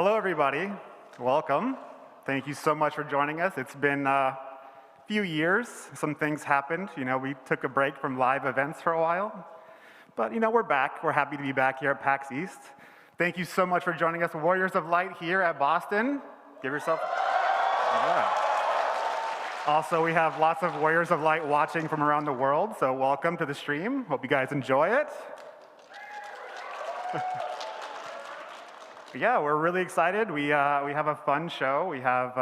Hello, everybody. Welcome. Thank you so much for joining us. It's been a few years. Some things happened. We took a break from live events for a while. But, we're back. We're happy to be back here at PAX East. Thank you so much for joining us, Warriors of Light here at Boston. Give yourself... Yeah. Also, we have lots of Warriors of Light watching from around the world, so welcome to the stream. Hope you guys enjoy it. Yeah, we're really excited. We have a fun show. We have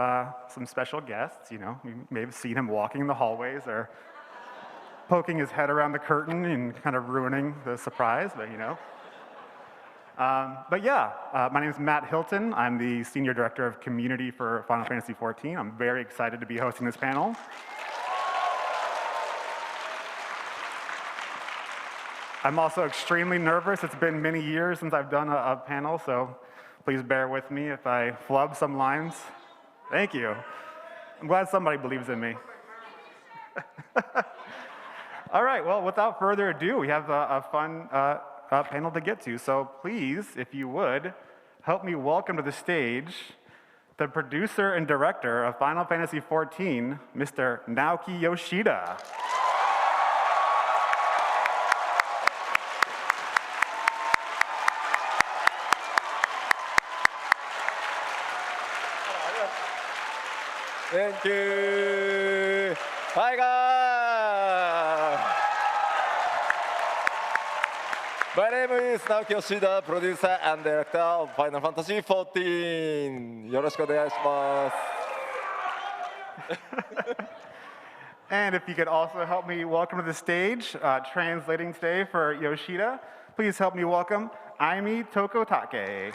some special guests. You may have seen him walking in the hallways or poking his head around the curtain and kind of ruining the surprise, but my name is Matt Hilton. I'm the Senior Director of Community for Final Fantasy XIV. I'm very excited to be hosting this panel. I'm also extremely nervous. It's been many years since I've done a panel, so please bear with me if I flub some lines. Thank you. I'm glad somebody believes in me. All right, well, without further ado, we have a fun panel to get to. So please, if you would, help me welcome to the stage the producer and director of Final Fantasy XIV, Mr. Naoki Yoshida. Thank you. Hi guys. My name is Naoki Yoshida, producer and director of Final Fantasy XIV. よろしくお願いします。 And if you could also help me welcome to the stage, translating today for Yoshida, please help me welcome Aimi Tokotake.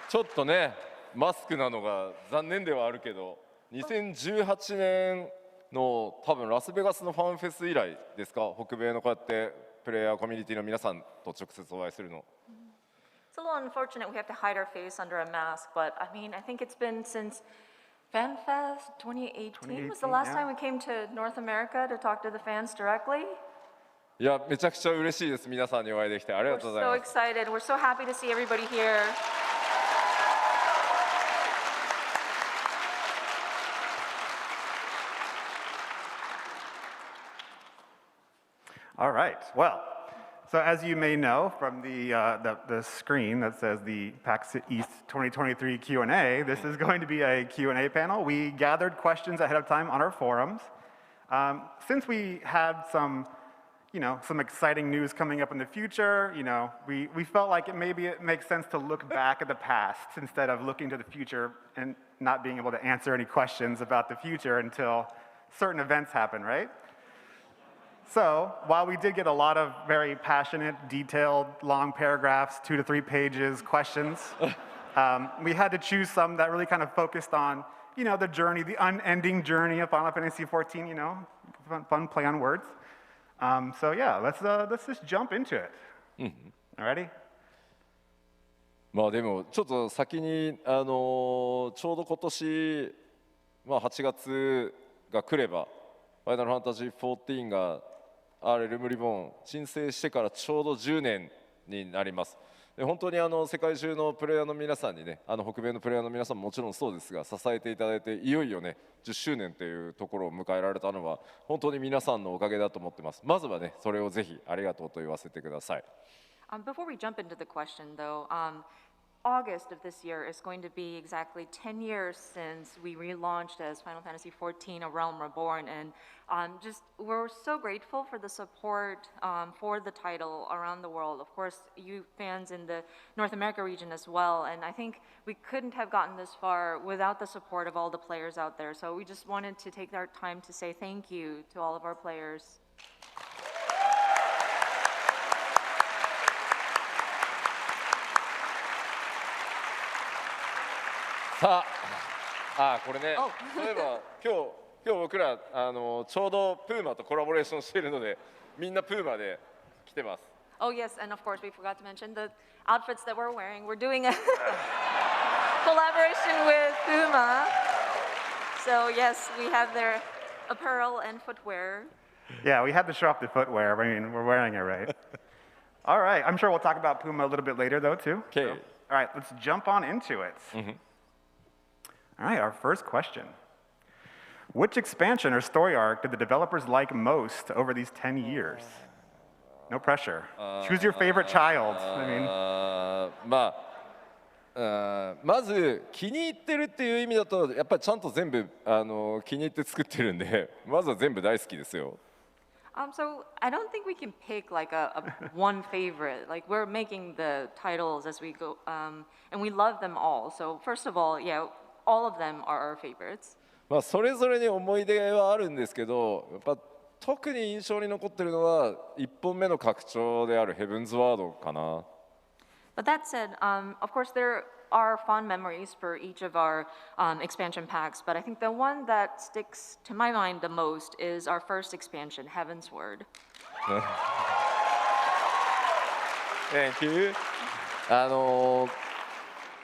ちょっとね、マスクなのが残念ではあるけど、2018年の多分ラスベガスのファンフェス以来ですか、北米のこうやってプレイヤーコミュニティの皆さんと直接お会いするの。It's a little unfortunate we have to hide our face under a mask, but I think it's been since FanFest 2018 was the last time we came to North America to talk to the fans directly. いや、めちゃくちゃ嬉しいです。皆さんにお会いできてありがとうございます。 We're so excited. We're so happy to see everybody here. All right, well, so as you may know from the screen that says the PAX East 2023 Q&A, this is going to be a Q&A panel. We gathered questions ahead of time on our forums. Since we had some exciting news coming up in the future, we felt like maybe it makes sense to look back at the past instead of looking to the future and not being able to answer any questions about the future until certain events happen, right? So, while we did get a lot of very passionate, detailed, long paragraphs, 2 to 3 pages, questions, we had to choose some that really kind of focused on, the journey, the unending journey of Final Fantasy XIV, fun play on words. So yeah, let's just jump into it. Alrighty? まあでもちょっと先にちょうど今年8月が来ればファイナルファンタジー14がレルムリボン申請してからちょうど10年になります。で本当に世界中のプレイヤーの皆さんにね、北米のプレイヤーの皆さんももちろんそうですが支えていただいていよいよね10周年というところを迎えられたのは本当に皆さんのおかげだと思ってます。まずはねそれをぜひありがとうと言わせてください。Before we jump into the question, though, August of this year is going to be exactly 10 years since we relaunched as Final Fantasy XIV: A Realm Reborn, and we're so grateful for the support for the title around the world. Of course, you fans in the North America region as well, and I think we couldn't have gotten this far without the support of all the players out there. So we just wanted to take our time to say thank you to all of our players. さあ、これね、そういえば今日僕らちょうどプーマとコラボレーションしているので、みんなプーマで来てます。Oh yes, and of course we forgot to mention the outfits that we're wearing. We're doing a collaboration with Puma. So yes, we have their apparel and footwear. Yeah, we had to show off the footwear. I mean, we're wearing it, right? All right, I'm sure we'll talk about Puma a little bit later, though, too. Okay. All right, let's jump on into it. All right, our first question. Which expansion or story arc did the developers like most over these 10 years? No pressure. Choose your favorite child. I mean, まず気に入ってるっていう意味だとやっぱりちゃんと全部気に入って作ってるんでまずは全部大好きですよ。So I don't think we can pick like a one favorite. Like we're making the titles as we go, and we love them all. So first of all, yeah, all of them are our favorites. まあそれぞれに思い出はあるんですけど、やっぱ特に印象に残ってるのは1本目の拡張であるヘブンズワードかな。But that said, of course, there are fond memories for each of our expansion packs, but I think the one that sticks to my mind the most is our first expansion, Heaven's Word. Thank you.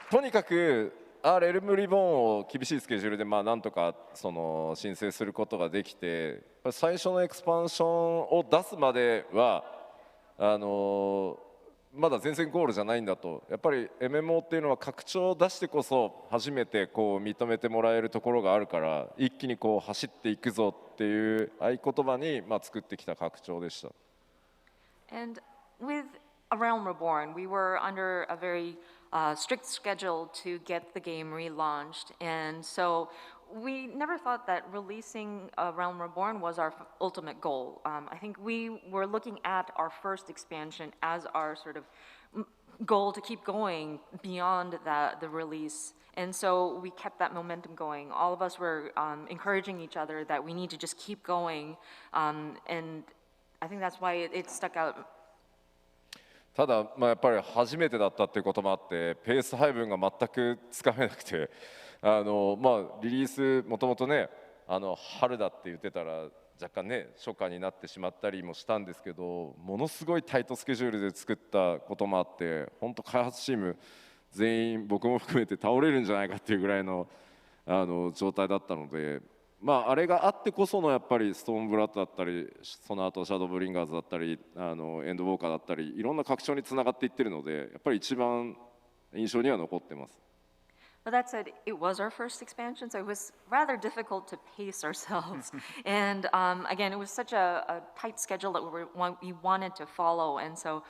とにかくレルムリボンを厳しいスケジュールでなんとか申請することができて、最初のエクスパンションを出すまではまだ全然ゴールじゃないんだと。やっぱり MMO っていうのは拡張を出してこそ初めて認めてもらえるところがあるから一気に走っていくぞっていう合言葉に作ってきた拡張でした。And with A Realm Reborn, we were under a very strict schedule to get the game relaunched, and so we never thought that releasing A Realm Reborn was our ultimate goal. I think we were looking at our first expansion as our sort of goal to keep going beyond the release. And so we kept that momentum going. All of us were encouraging each other that we need to just keep going. And I think that's why it stuck out. ただやっぱり初めてだったっていうこともあってペース配分が全くつかめなくてリリースもともとね春だって言ってたら若干ね初夏になってしまったりもしたんですけどものすごいタイトスケジュールで作ったこともあって本当開発チーム全員僕も含めて倒れるんじゃないかっていうぐらいの状態だったのであれがあってこそのやっぱりストーンブラッドだったりその後シャドーブリンガーズだったりエンドウォーカーだったりいろんな拡張につながっていってるのでやっぱり一番印象には残ってます。But that said, it was our first expansion, so it was rather difficult to pace ourselves. And again, it was such a tight schedule that we wanted to follow, and so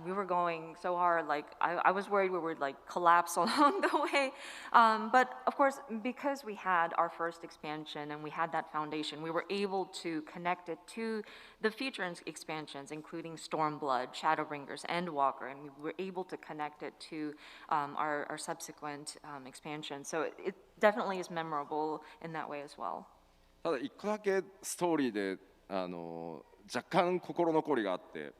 we were going so hard. Like I was worried we would like collapse along the way. But of course, because we had our first expansion and we had that foundation, we were able to connect it to the future expansions, including Stormblood, Shadowbringers, Endwalker, and we were able to connect it to our subsequent expansions. So it definitely is memorable in that way as well. ただ一個だけストーリーで若干心残りがあって。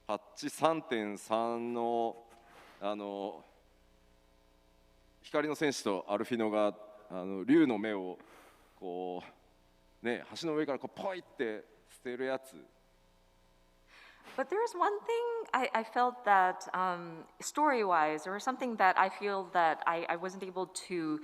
パッチ 3.3 の光の戦士とアルフィノが竜の目を橋の上からポイって捨てるやつ。But there's one thing I felt that story-wise, there was something that I feel that I wasn't able to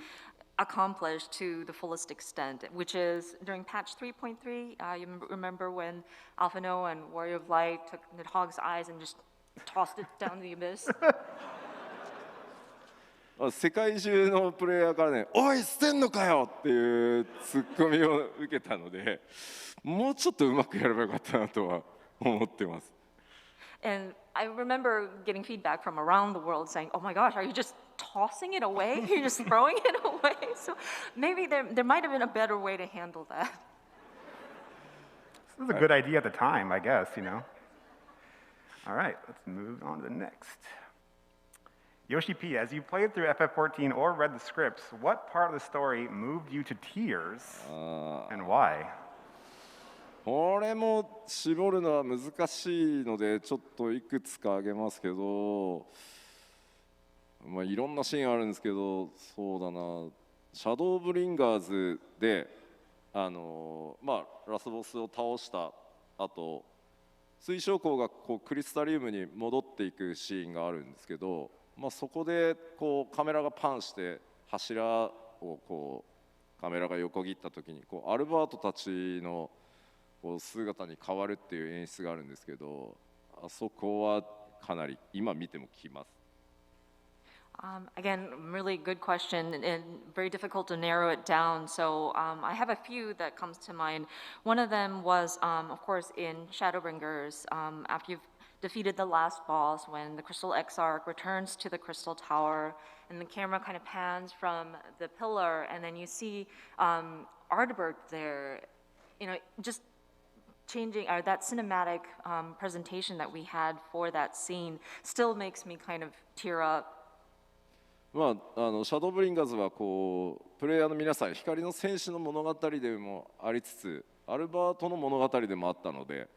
accomplish to the fullest extent, which is during patch 3.3, you remember when Alphino and Warrior of Light took Nidhogg's eyes and just tossed it down the abyss? 世界中のプレイヤーからね「おい捨てんのかよ!」っていうツッコミを受けたのでもうちょっとうまくやればよかったなとは思ってます。And I remember getting feedback from around the world saying, "Oh my gosh, are you just tossing it away? You're just throwing it away?" So maybe there might have been a better way to handle that. This was a good idea at the time, I guess, you know. All right, let's move on to the next. Yoshi P, as you played through FF14 or read the scripts, what part of the story moved you to tears and why? これも絞るのは難しいのでちょっといくつか挙げますけど、いろんなシーンあるんですけど、そうだな、シャドーブリンガーズでラスボスを倒した後、水晶鉱がクリスタリウムに戻っていくシーンがあるんですけど、そこでカメラがパンして柱をカメラが横切った時にこうアルバートたちのこう姿に変わるっていう演出があるんですけど、あそこはかなり今見てもきます。Again, really good question and very difficult to narrow it down. So I have a few that comes to mind. One of them was, of course, in Shadowbringers, after you've defeated the last boss, when the Crystal Exarch returns to the Crystal Tower, and the camera kind of pans from the pillar, and then you see Ardbert there, just changing that cinematic presentation that we had for that scene still makes me kind of tear up. シャドーブリンガーズはこうプレイヤーの皆さん光の戦士の物語でもありつつアルバートの物語でもあったので、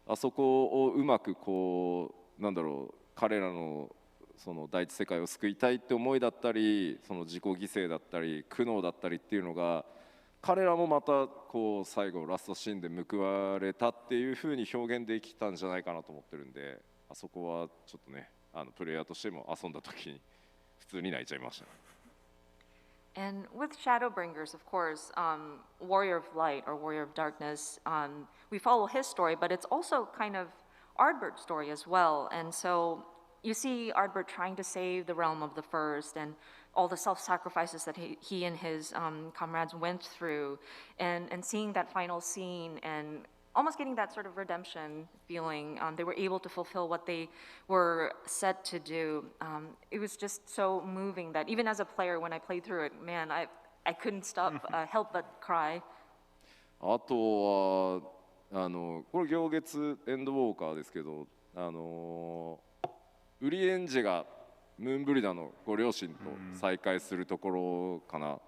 あそこをうまくこう彼らのその第一世界を救いたいって思いだったり、その自己犠牲だったり苦悩だったりっていうのが彼らもまたこう最後ラストシーンで報われたっていうふうに表現できたんじゃないかなと思ってるんで、あそこはちょっとねプレイヤーとしても遊んだ時に普通に泣いちゃいました。And with Shadowbringers, of course, Warrior of Light or Warrior of Darkness, we follow his story, but it's also kind of Ardbert's story as well. And so you see Ardbert trying to save the realm of the First and all the self-sacrifices that he and his comrades went through, and seeing that final scene and almost getting that sort of redemption feeling. They were able to fulfill what they were set to do. It was just so moving that even as a player, when I played through it, man, I couldn't help but cry. あとはこれ行月エンドウォーカーですけど、ウリエンジェがムーンブリダのご両親と再会するところかな。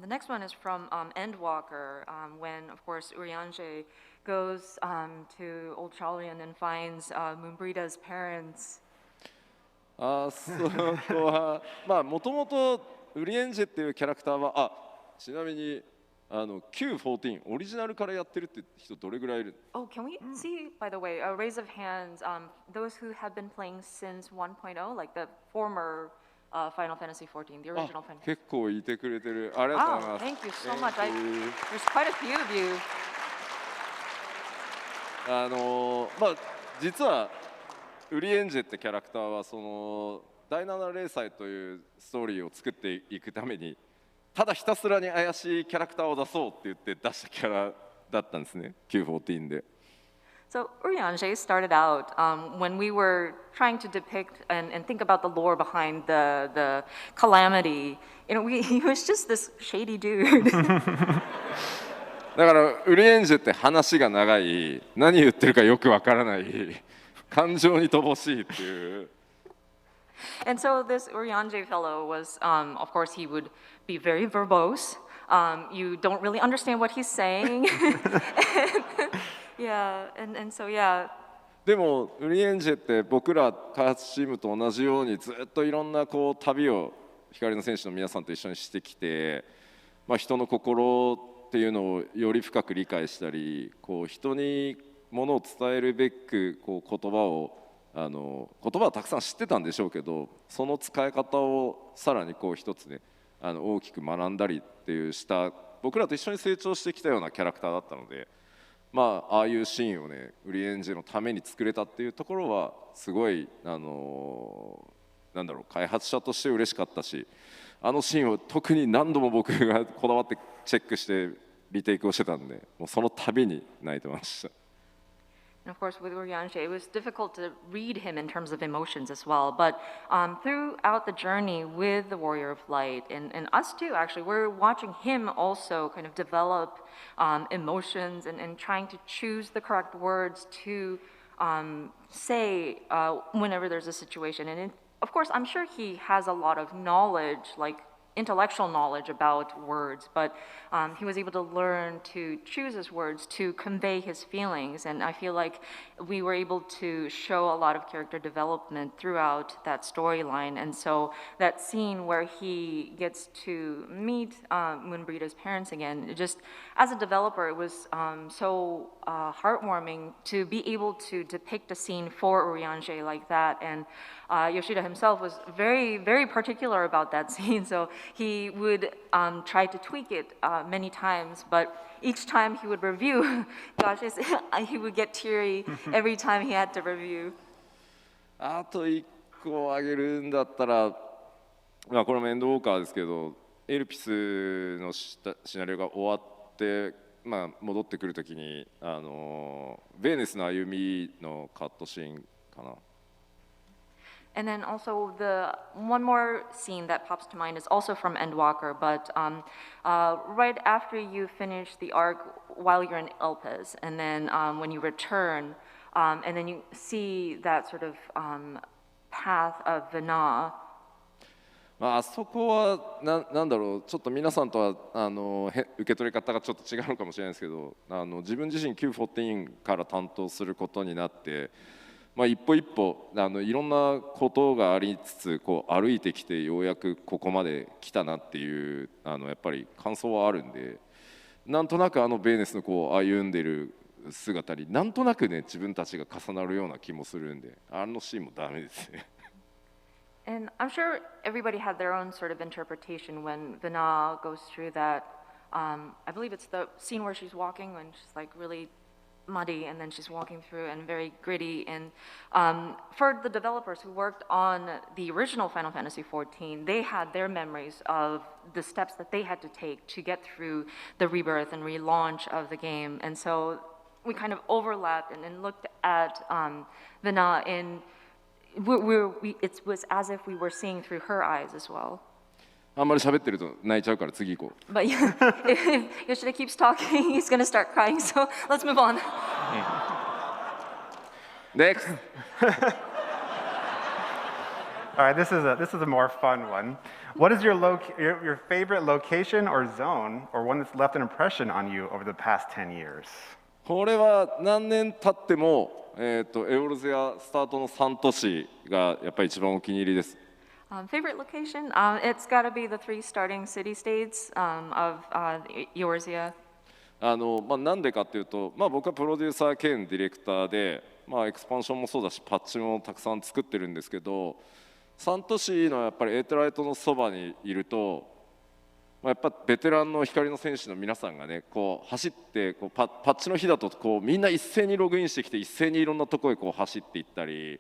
The next one is from Endwalker, when, of course, Urianger goes to Old Shalrian and finds Moonbrida's parents. そこはもともとウリエンジェっていうキャラクターはちなみにQ14 オリジナルからやってるって人どれぐらいいる？ Oh, can we see, by the way, a raise of hands, those who have been playing since 1.0, like the former Final Fantasy XIV, the original Final Fantasy. 結構いてくれてる。ありがとうござい Wow, ます。 thank you so much. There's quite a few of you. 実はウリエンジェってキャラクターはその第7零祭というストーリーを作っていくためにただひたすらに怪しいキャラクターを出そうって言って出したキャラだったんですね、Q14 で。So Urianger started out when we were trying to depict and think about the lore behind the calamity. He was just this shady dude. だからウリエンジェって話が長い、何言ってるかよくわからない、感情に乏しいっていう。And so this Urianger fellow was, of course, he would be very verbose. You don't really understand what he's saying. Yeah, and so yeah. でもウリエンジェって僕ら開発チームと同じようにずっといろんなこう旅を光の戦士の皆さんと一緒にしてきて、人の心っていうのをより深く理解したり、こう人にものを伝えるべくこう言葉はたくさん知ってたんでしょうけど、その使い方をさらにこう一つね大きく学んだりっていうした僕らと一緒に成長してきたようなキャラクターだったので。ああいうシーンをねウリエンジェのために作れたっていうところはすごい開発者として嬉しかったし、あのシーンを特に何度も僕がこだわってチェックしてリテイクをしてたんで、もうその度に泣いてました。And of course, with Urianger, it was difficult to read him in terms of emotions as well. But throughout the journey with the Warrior of Light, and us too, actually, we're watching him also kind of develop emotions and trying to choose the correct words to say whenever there's a situation. And of course, I'm sure he has a lot of knowledge, like intellectual knowledge about words, but he was able to learn to choose his words to convey his feelings, and I feel like we were able to show a lot of character development throughout that storyline. And so that scene where he gets to meet Moonbrida's parents again, just as a developer, it was so heartwarming to be able to depict a scene for Urianger like that. And Yoshida himself was very, very particular about that scene, so he would try to tweak it many times, but each time he would review, gosh, he would get teary every time he had to review. あと1個挙げるんだったら、まあ、これもエンドウォーカーですけど、エルピスのシナリオが終わって、まあ、戻ってくるときにベーネスの歩みのカットシーンかな。And then also the one more scene that pops to mind is also from Endwalker, but right after you finish the arc while you're in Elpis, and then when you return, and then you see that sort of path of Vana. まあ、あそこはなんだろう、ちょっと皆さんとは受け取り方がちょっと違うのかもしれないですけど、自分自身 Q14 から担当することになって、まあ、一歩一歩いろんなことがありつつこう歩いてきてようやくここまで来たなっていうやっぱり感想はあるんで、なんとなくベーネスのこう歩んでる姿になんとなくね自分たちが重なるような気もするんで、あのシーンもダメですね。And I'm sure everybody had their own sort of interpretation when Vana goes through that. I believe it's the scene where she's walking when she's like really muddy and then she's walking through and very gritty. And for the developers who worked on the original Final Fantasy XIV, they had their memories of the steps that they had to take to get through the rebirth and relaunch of the game. And so we kind of overlapped and looked at Vana in, it was as if we were seeing through her eyes as well. あんまり喋ってると泣いちゃうから次行こう。But yeah, if Yoshida keeps talking, he's going to start crying. So let's move on. Next. All right, this is a more fun one. What is your favorite location or zone, or one that's left an impression on you over the past 10 years? これは何年経っても、エオルゼアスタートの3都市がやっぱり一番お気に入りです。Favorite location? It's got to be the 3 starting city-states of Eorzea. まあ、なんでかっていうと、まあ、僕はプロデューサー兼ディレクターで、まあ、エクスパンションもそうだしパッチもたくさん作ってるんですけど、3都市のやっぱりエーテライトのそばにいると、まあ、やっぱベテランの光の選手の皆さんがねこう走ってこうパッチの日だとこうみんな一斉にログインしてきて一斉にいろんなところへこう走っていったり、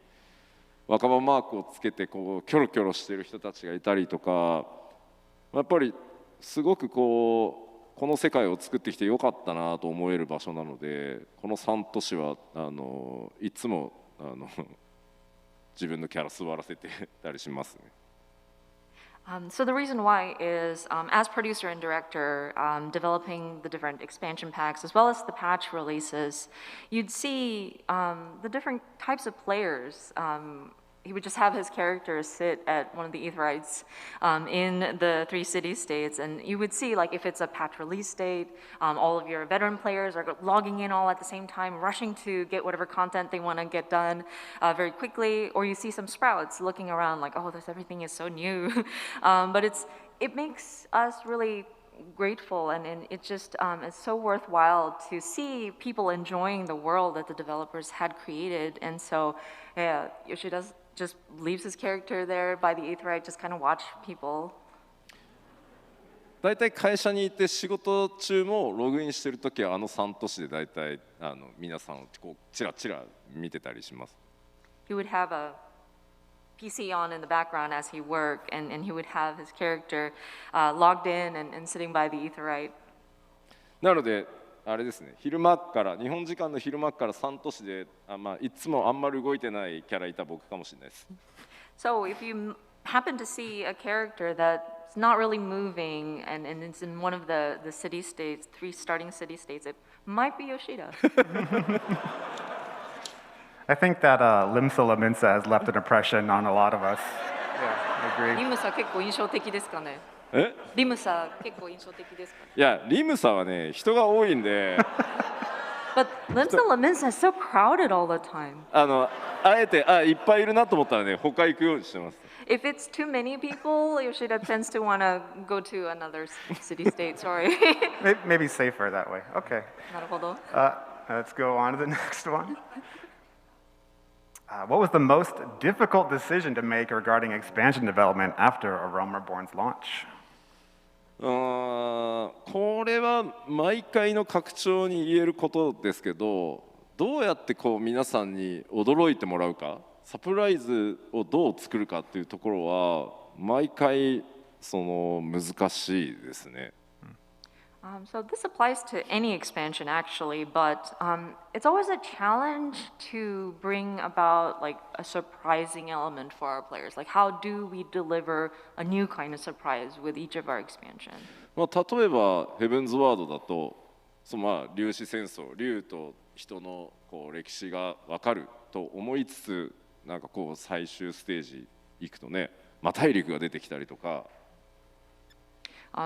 若葉マークをつけてこうキョロキョロしている人たちがいたりとか、やっぱりすごくこの世界を作ってきてよかったなと思える場所なので、この3都市はいつも自分のキャラ座らせてたりしますね。So the reason why is, as producer and director, developing the different expansion packs as well as the patch releases, you'd see the different types of players. He would just have his characters sit at one of the Aetherites in the 3 city-states, and you would see, like, if it's a patch release date, all of your veteran players are logging in all at the same time, rushing to get whatever content they want to get done very quickly, or you see some sprouts looking around like, oh, everything is so new. But it makes us really grateful, and it just it's so worthwhile to see people enjoying the world that the developers had created. And so yeah, Yoshida just leaves his character there by the Aetherite, just kind of watch people. だいたい会社にいて仕事中もログインしてるときは3都市でだいたい皆さんをこうチラチラ見てたりします。He would have a PC on in the background as he worked, and he would have his character logged in and sitting by the Aetherite. なのであれですね、昼間から日本時間の昼間から3都市でまあ、いつもあんまり動いてないキャラいた僕かもしれないです。So if you happen to see a character that's not really moving and it's in one of the city states, 3 starting city states, it might be Yoshida. I think that Limsa Laminsa has left an impression on a lot of us. Yeah, I agree. リムサ結構印象的ですかね。リムサ結構印象的ですかね。いや、リムサはね、人が多いんで。But Limsa Laminsa is so crowded all the time. あえていっぱいいるなと思ったらね、他行くようにしてます。If it's too many people, Yoshida tends to want to go to another city-state. Sorry. Maybe safer that way. Okay. なるほど。Let's go on to the next one. What was the most difficult decision to make regarding expansion development after A Realm Reborn's launch? これは毎回の拡張に言えることですけど、どうやってこう皆さんに驚いてもらうか、サプライズをどう作るかっていうところは毎回その難しいですね。So this applies to any expansion actually, but it's always a challenge to bring about like a surprising element for our players. Like how do we deliver a new kind of surprise with each of our expansion? 例えばヘブンズワードだと、粒子戦争、竜と人のこう歴史が分かると思いつつ、なんかこう最終ステージ行くとね、大陸が出てきたりとか。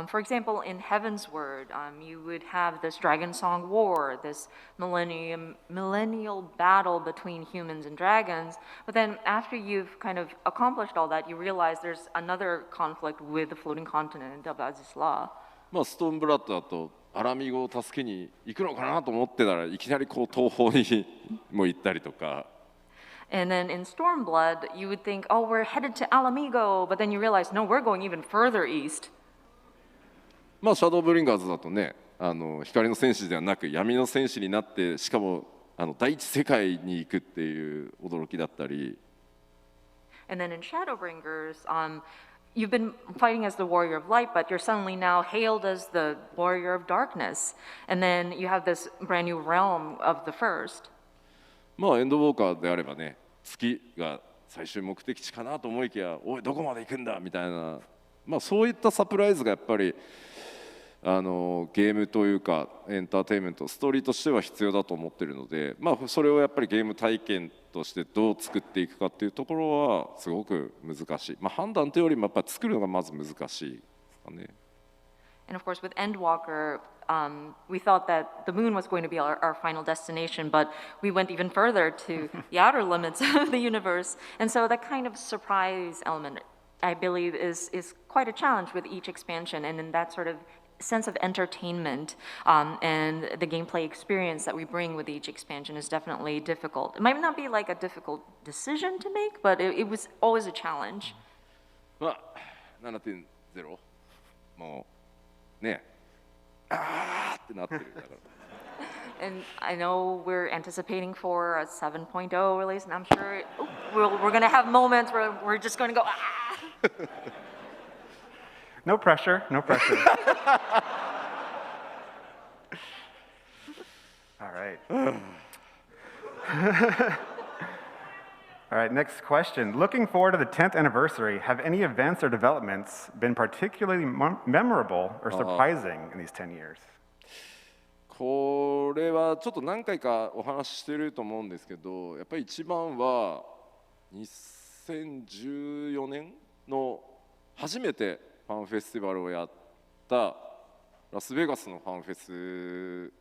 For example, in Heaven's Word, you would have this Dragon Song War, this millennial battle between humans and dragons. But then after you've kind of accomplished all that, you realize there's another conflict with the floating continent of Azizla. ストーンブラッドだとアラミゴを助けに行くのかなと思ってたらいきなりこう東方にも行ったりとか。And then in Stormblood, you would think, oh, we're headed to Alamigo, but then you realize, no, we're going even further east. シャドーブリンガーズだとね、光の戦士ではなく闇の戦士になって、しかも第一世界に行くっていう驚きだったり。And then in Shadowbringers, you've been fighting as the warrior of light, but you're suddenly now hailed as the warrior of darkness. And then you have this brand new realm of the first. エンドウォーカーであればね、月が最終目的地かなと思いきや、おいどこまで行くんだみたいな、そういったサプライズがやっぱりゲームというかエンターテインメント、ストーリーとしては必要だと思っているので、それをやっぱりゲーム体験としてどう作っていくかっていうところはすごく難しい。判断というよりもやっぱり作るのがまず難しいですかね。And of course, with Endwalker, we thought that the moon was going to be our final destination, but we went even further to the outer limits of the universe. And so that kind of surprise element, I believe, is quite a challenge with each expansion. And in that sort of sense of entertainment and the gameplay experience that we bring with each expansion is definitely difficult. It might not be like a difficult decision to make, but it was always a challenge. 7.0 もうね、あーってなってるだから。And I know we're anticipating for a 7.0 release, and I'm sure we're going to have moments where we're just going to go, ah! No pressure, no pressure. All right. All right, next question. Looking forward to the 10th anniversary, have any events or developments been particularly memorable or surprising in these 10 years? これはちょっと何回かお話ししてると思うんですけど、やっぱり一番は2014年の初めてファンフェスティバルをやったラスベガスのファンフェ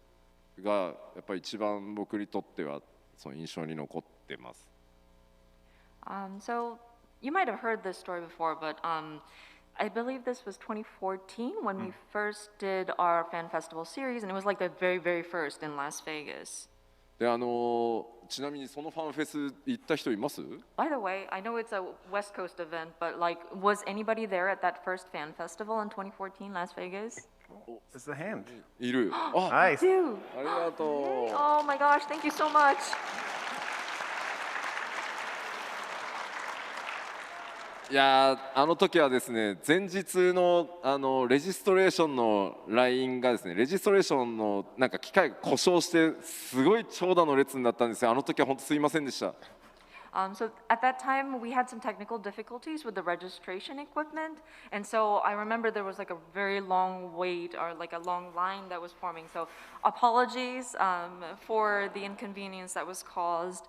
スがやっぱり一番僕にとってはその印象に残ってます。So you might have heard this story before, but I believe this was 2014 when we first did our fan festival series, and it was like the very, very first in Las Vegas. でちなみにそのファンフェス行った人います？ By the way, I know it's a West Coast event, but like, was anybody there at that first fan festival in 2014 Las Vegas? It's a hand. いる。Nice. Dude. ありがとう。Oh my gosh, thank you so much. いやあの時はですね、前日のレジストレーションのラインがですね、レジストレーションのなんか機械が故障してすごい長蛇の列になったんですよ。あの時は本当すいませんでした。So at that time, we had some technical difficulties with the registration equipment, and so I remember there was like a very long wait or like a long line that was forming. So apologies for the inconvenience that was caused.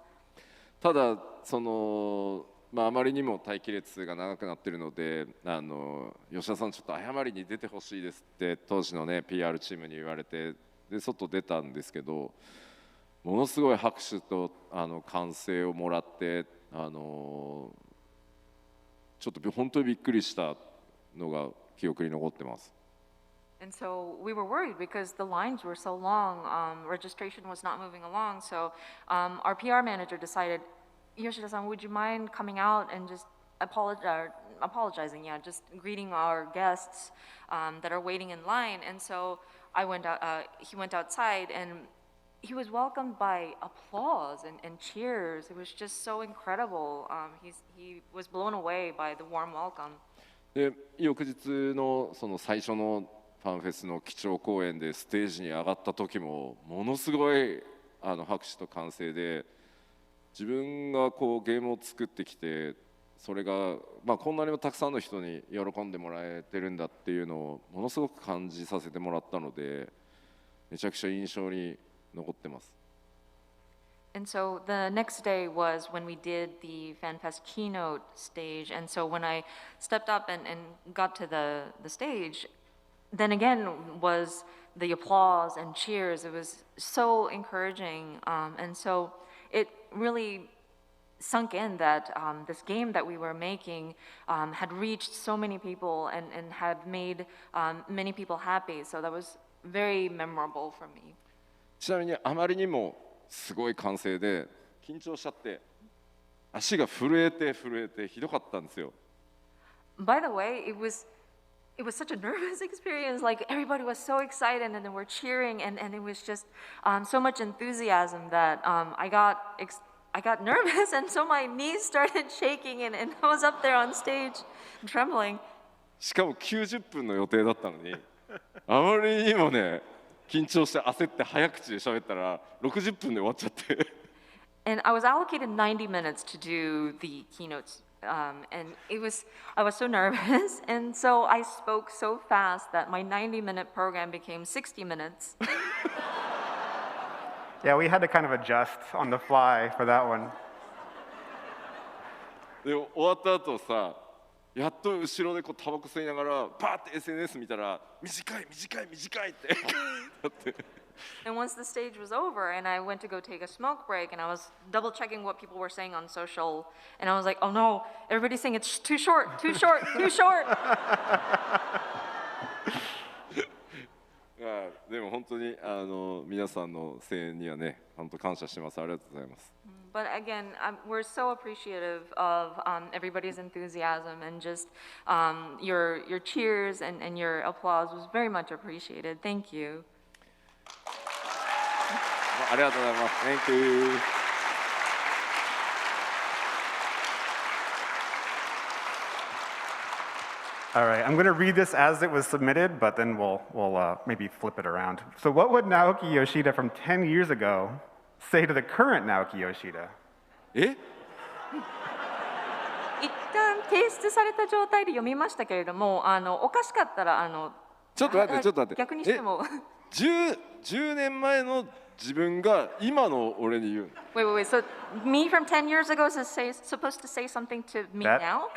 ただそのあまりにも待機列が長くなっているので、吉田さんちょっと謝りに出てほしいですって当時のね PR チームに言われて、で外出たんですけど、ものすごい拍手と歓声をもらって、ちょっと本当にびっくりしたのが記憶に残ってます。And so we were worried because the lines were so long, registration was not moving along. So our PR manager decided, Yoshida-san, would you mind coming out and just apologizing, yeah, just greeting our guests that are waiting in line. And so I went out, he went outside and he was welcomed by applause and cheers. It was just so incredible. He was blown away by the warm welcome. で翌日のその最初のファンフェスの基調講演でステージに上がった時もものすごい拍手と歓声で、自分がこうゲームを作ってきてそれが、こんなにもたくさんの人に喜んでもらえてるんだっていうのをものすごく感じさせてもらったので、めちゃくちゃ印象に残ってます。And so the next day was when we did the FanFest keynote stage. And so when I stepped up and got to the stage, then again was the applause and cheers. It was so encouraging. And so it really sunk in that this game that we were making had reached so many people and had made many people happy. So that was very memorable for me. ちなみにあまりにもすごい歓声で緊張しちゃって足が震えてひどかったんですよ。By the way, it was such a nervous experience. Like everybody was so excited and they were cheering and it was just so much enthusiasm that I got nervous and so my knees started shaking and I was up there on stage trembling. しかも90分の予定だったのにあまりにもね緊張して焦って早口で喋ったら60分で終わっちゃって。And I was allocated 90 minutes to do the keynotes, and I was so nervous, and so I spoke so fast that my 90-minute program became 60 minutes. Yeah, we had to kind of adjust on the fly for that one. で終わった後さ、やっと後ろでこうタバコ吸いながらパーって SNS 見たら短いってなって。And once the stage was over and I went to go take a smoke break and I was double checking what people were saying on social and I was like, oh no, everybody's saying it's too short. でも本当に皆さんの声援にはね、本当感謝してます。ありがとうございます。But again, we're so appreciative of everybody's enthusiasm and just your cheers and your applause was very much appreciated. Thank you. ありがとうございます。Thank you. All right, I'm going to read this as it was submitted, but then we'll maybe flip it around. So what would Naoki Yoshida from 10 years ago say to the current Naoki Yoshida? え？一旦提出された状態で読みましたけれども、おかしかったらちょっと待って。逆にしても。10年前の自分が今の俺に言う。Wait. So me from 10 years ago is supposed to say something to me now?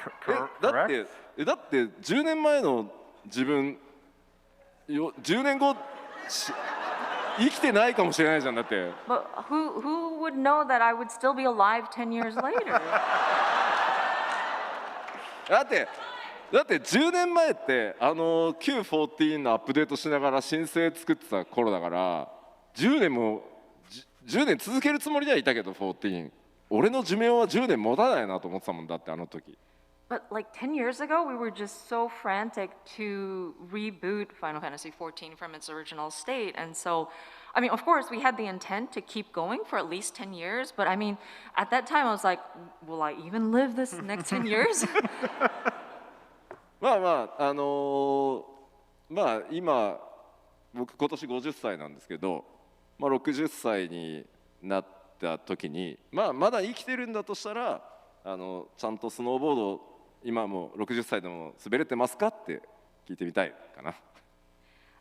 だって10年前の自分10年後生きてないかもしれないじゃんだって。But who would know that I would still be alive 10 years later? だって10年前ってQ14 のアップデートしながら申請作ってた頃だから10年続けるつもりではいたけど14俺の寿命は10年持たないなと思ってたもんだってあの時。But like 10 years ago, we were just so frantic to reboot Final Fantasy XIV from its original state. And so, I mean, of course, we had the intent to keep going for at least 10 years. But I mean, at that time, I was like, will I even live this next 10 years? 今、僕今年50歳なんですけど、60歳になった時に、まだ生きてるんだとしたら、ちゃんとスノーボード今も60歳でも滑れてますかって聞いてみたいかな。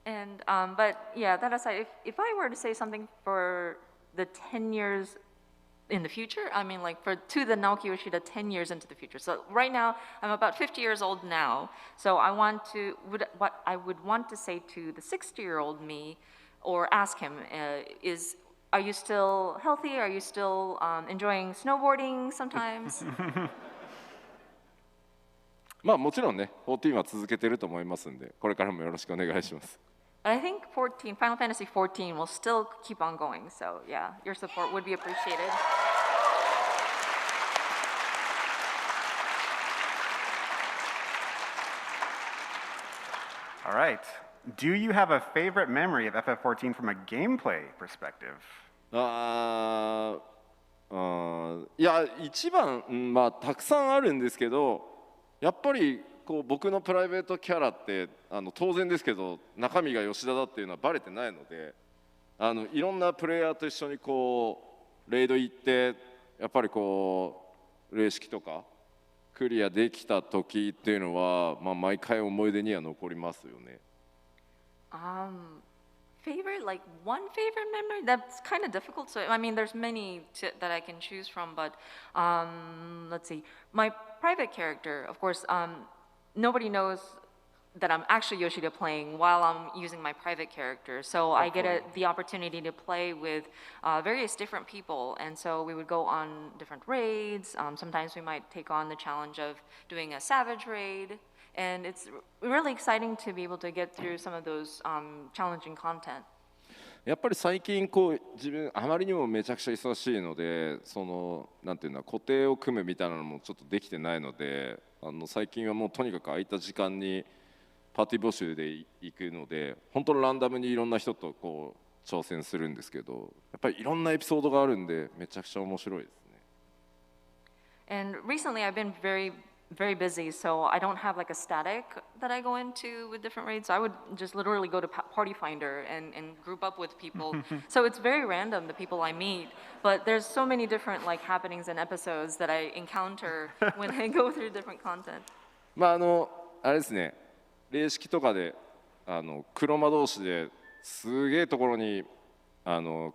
And but yeah, that aside, if I were to say something for the 10 years in the future, I mean like to the Naoki Yoshida 10 years into the future. So right now, I'm about 50 years old now. So what I would want to say to the 60-year-old me, or ask him, are you still healthy? Are you still enjoying snowboarding sometimes? もちろんね、14は続けてると思いますんで、これからもよろしくお願いします。I think Final Fantasy 14 will still keep on going. So yeah, your support would be appreciated. All right. Do you have a favorite memory of FF14 from a gameplay perspective? いや一番、まあたくさんあるんですけど、やっぱりこう僕のプライベートキャラって当然ですけど中身が吉田だっていうのはバレてないので、いろんなプレイヤーと一緒にこうレイド行ってやっぱりこう霊式とかクリアできた時っていうのは、まあ、毎回思い出には残りますよね。Favorite, like one favorite memory? That's kind of difficult. So, I mean, there's many that I can choose from, but let's see. My private character, of course, nobody knows that I'm actually Yoshida playing while I'm using my private character. So I get the opportunity to play with various different people. And so we would go on different raids. Sometimes we might take on the challenge of doing a savage raid. And it's really exciting to be able to get through some of those challenging content. やっぱり最近こう自分あまりにもめちゃくちゃ忙しいので、そのなんていうんだ固定を組むみたいなのもちょっとできてないので、最近はもうとにかく空いた時間にパーティー募集で行くので、本当にランダムにいろんな人とこう挑戦するんですけど、やっぱりいろんなエピソードがあるんでめちゃくちゃ面白いですね。And recently I've been very busy, so I don't have like a static that I go into with different raids. So I would just literally go to Party Finder and group up with people. So it's very random, the people I meet, but there's so many different like happenings and episodes that I encounter when I go through different content. まああれですね、霊式とかで黒魔同士ですげえところに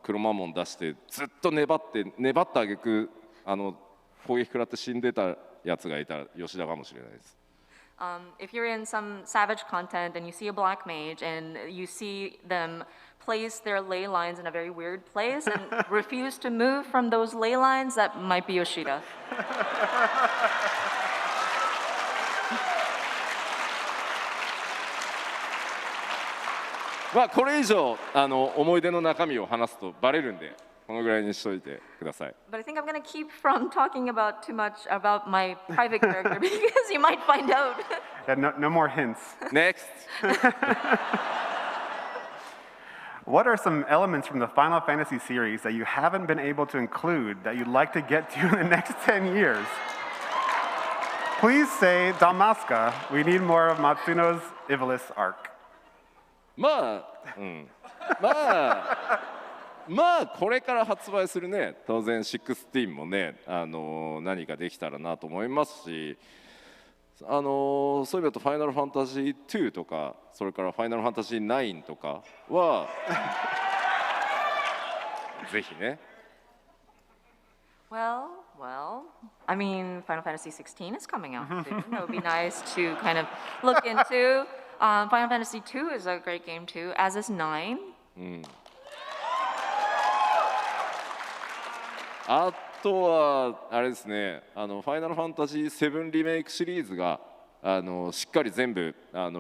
黒魔門出してずっと粘った挙句攻撃食らって死んでたやつがいたら吉田かもしれないです。If you're in some savage content and you see a black mage and you see them place their ley lines in a very weird place and refuse to move from those ley lines, that might be Yoshida. まあこれ以上思い出の中身を話すとバレるんで。このぐらいにしといてください。But I think I'm going to keep from talking about too much about my private character because you might find out. Yeah, no more hints. Next. What are some elements from the Final Fantasy series that you haven't been able to include that you'd like to get to in the next 10 years? Please say Damaska. We need more of Matsuno's Ivalice arc. まあこれから発売するね、当然16もね、何かできたらなと思いますし、そういう意味だとファイナルファンタジー2とか、それからファイナルファンタジー9とかはぜひね。Well, I mean, Final Fantasy 16 is coming out soon. That would be nice to kind of look into. Final Fantasy 2 is a great game too, as is 9. あとはあれですね、ファイナルファンタジー7リメイクシリーズがしっかり全部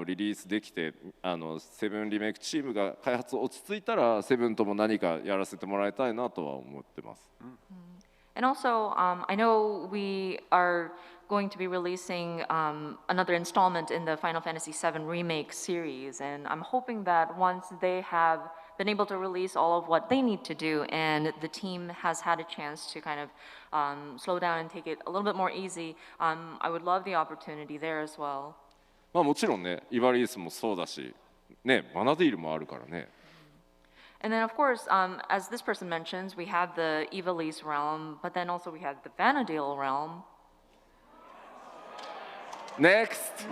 リリースできて、7リメイクチームが開発落ち着いたら7とも何かやらせてもらいたいなとは思ってます。And also, I know we are going to be releasing another installment in the Final Fantasy VII Remake series, and I'm hoping that once they have been able to release all of what they need to do, and the team has had a chance to kind of slow down and take it a little bit more easy, I would love the opportunity there as well. まあもちろんね、イバリースもそうだし、ね、バナディールもあるからね。And then, of course, as this person mentions, we have the Ivalice realm, but then also we have the Vanadil realm. Next!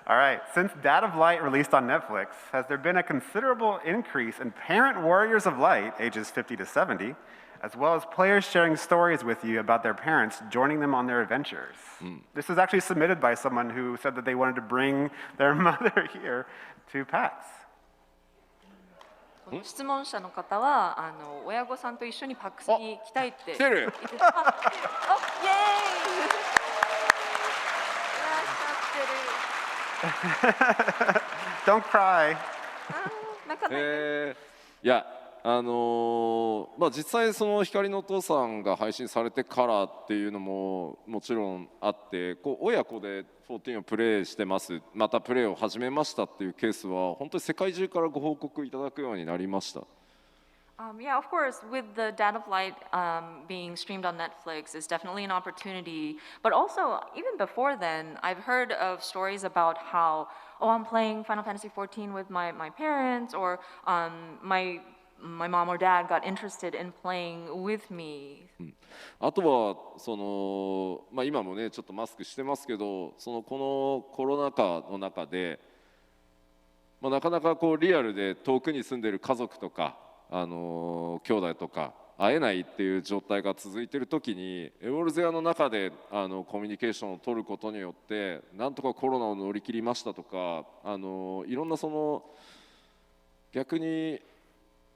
All right, since Dad of Light released on Netflix, has there been a considerable increase in parent warriors of light, ages 50 to 70, as well as players sharing stories with you about their parents joining them on their adventures? This was actually submitted by someone who said that they wanted to bring their mother here to PAX. 質問者の方は親御さんと一緒にパックスに来たいって来てる。イエーイ。いらっしゃってる。Don't cry. 泣かないで。いや実際その光のお父さんが配信されてからっていうのももちろんあって、こう親子で14をプレイしてます、またプレイを始めましたっていうケースは本当に世界中からご報告いただくようになりました。Yeah, of course, with the Dad of Light being streamed on Netflix is definitely an opportunity. But also, even before then, I've heard of stories about how, oh, I'm playing Final Fantasy XIV with my parents, or my mom or dad got interested in playing with me. あとはその、今もねちょっとマスクしてますけど、このコロナ禍の中で、なかなかこうリアルで遠くに住んでいる家族とか兄弟とか会えないっていう状態が続いている時に、エオルゼアの中でコミュニケーションを取ることによってなんとかコロナを乗り切りましたとか、いろんなその逆に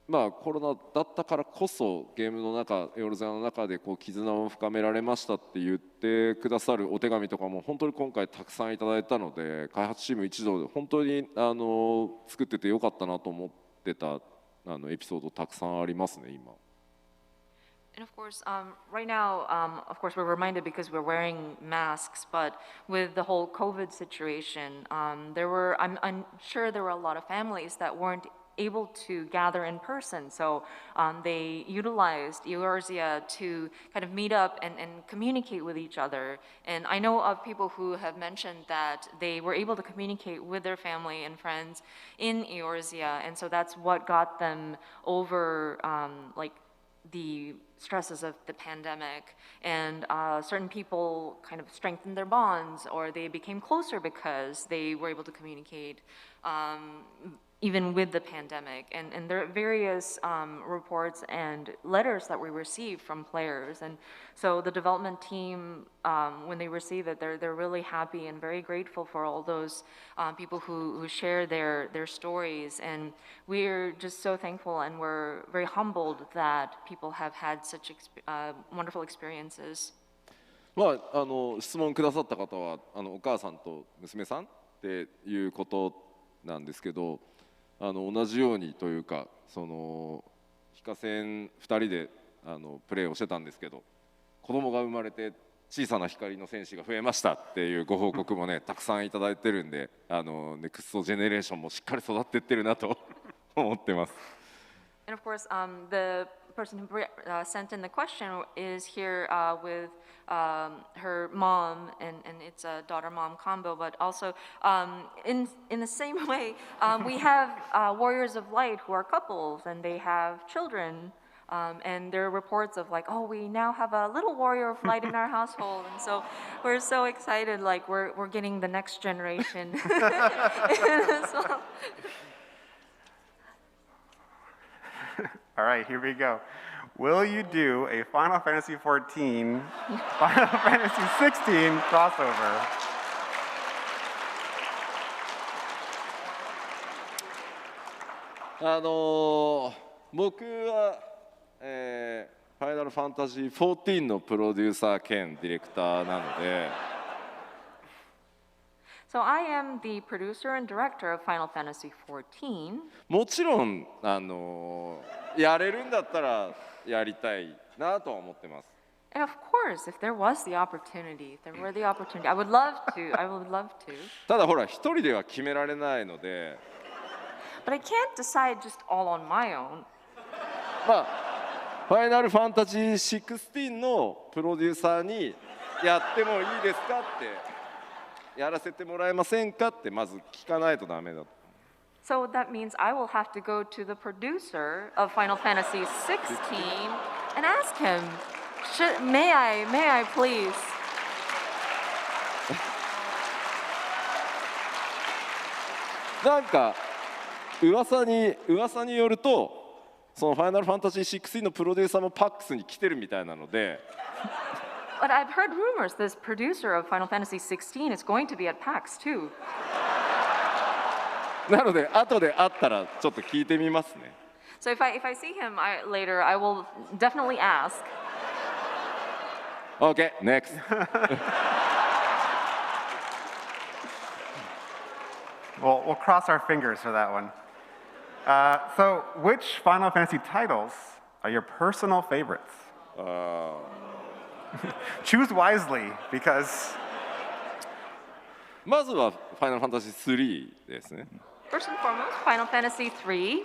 コロナだったからこそゲームの中、エオルゼアの中でこう絆を深められましたって言ってくださるお手紙とかも本当に今回たくさんいただいたので、開発チーム一同で本当に作っててよかったなと思ってたエピソードたくさんありますね今。And of course, right now, of course, we're reminded because we're wearing masks, but with the whole COVID situation, I'm sure there were a lot of families that weren't able to gather in person. So they utilized Eorzea to kind of meet up and communicate with each other. And I know of people who have mentioned that they were able to communicate with their family and friends in Eorzea. And so that's what got them over the stresses of the pandemic, and certain people kind of strengthened their bonds, or they became closer because they were able to communicate even with the pandemic. And there are various reports and letters that we received from players, and so the development team, when they receive it, they're really happy and very grateful for all those people who share their stories. And we're just so thankful, and we're very humbled that people have had such wonderful experiences. 質問くださった方はお母さんと娘さんっていうことなんですけど、同じようにというか、非課線2人でプレーをしてたんですけど、子供が生まれて小さな光の戦士が増えましたっていうご報告もねたくさんいただいてるんで、ネクストジェネレーションもしっかり育っていってるなと思ってます。And of course, the person who sent in the question is here with her mom, and it's a daughter-mom combo. But also, in the same way, we have Warriors of Light who are couples, and they have children. And there are reports of like, oh, we now have a little Warrior of Light in our household, and so we're so excited. Like we're getting the next generation. So, All right, here we go. Will you do a Final Fantasy XIV, Final Fantasy XVI crossover? 僕は、ファイナルファンタジー14のプロデューサー兼ディレクターなので。So I am the producer and director of Final Fantasy XIV. もちろんやれるんだったらやりたいなとは思ってます。And of course, if there was the opportunity, if there were the opportunity, I would love to. I would love to. ただほら一人では決められないので。But I can't decide just all on my own. ファイナルファンタジー16のプロデューサーにやってもいいですかってやらせてもらえませんかってまず聞かないとダメだと。So that means I will have to go to the producer of Final Fantasy 16 and ask him, may I please? なんか噂によると、そのファイナルファンタジー16のプロデューサーもパックスに来てるみたいなので。But I've heard rumors this producer of Final Fantasy 16 is going to be at PAX too. なので後で会ったらちょっと聞いてみますね。So if I see him later, I will definitely ask. Okay, next. We'll cross our fingers for that one. So, which Final Fantasy titles are your personal favorites? Choose wisely, because まずはファイナルファンタジー3ですね。First and foremost, Final Fantasy III.